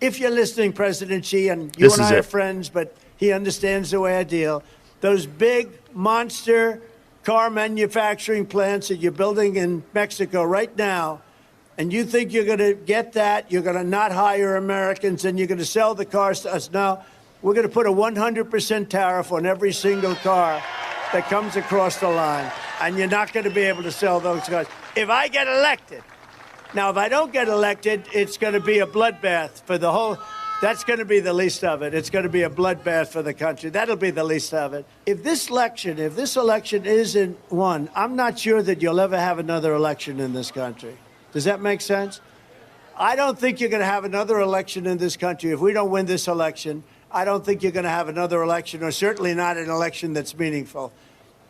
if you're listening, President Xi, and you and I are friends, but he understands the way I deal, those big monster car manufacturing plants that you're building in Mexico right now, and you think you're going to get that, you're going to not hire Americans, and you're going to sell the cars to us. No, we're going to put a 100% tariff on every single car that comes across the line, and you're not going to be able to sell those cars. If I get elected, now if I don't get elected, it's going to be a bloodbath for the whole... That's going to be the least of it. It's going to be a bloodbath for the country. That'll be the least of it. If this election isn't won, I'm not sure that you'll ever have another election in this country. Does that make sense? I don't think you're going to have another election in this country. If we don't win this election, I don't think you're going to have another election, or certainly not an election that's meaningful.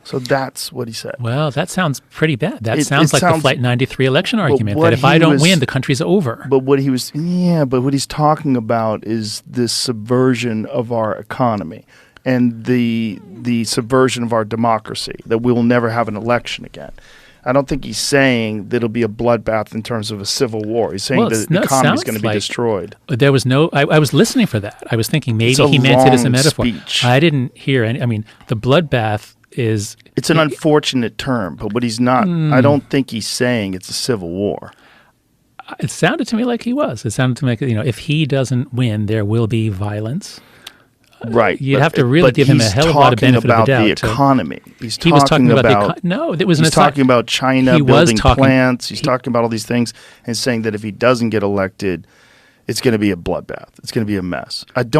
So that's what he said. Well, that sounds pretty bad. That sounds like the Flight 93 election argument, that if I don't win, the country's over. But what he's talking about is this subversion of our economy and the subversion of our democracy, that we will never have an election again. I don't think he's saying that it'll be a bloodbath in terms of a civil war. He's saying that the economy is going to be destroyed. There was no... I was listening for that. I was thinking maybe he meant it as a metaphor. Speech. I didn't hear any... I mean, the bloodbath... It's an unfortunate term, but what he's not, I don't think he's saying it's a civil war. It sounded to me like he was. It sounded to me like, if he doesn't win, there will be violence. Right. You'd have to really give him a hell of a lot of benefit of the doubt. He's talking about the economy. He was talking about he's talking about China building plants. He's talking about all these things and saying that if he doesn't get elected, it's going to be a bloodbath. It's going to be a mess. I don't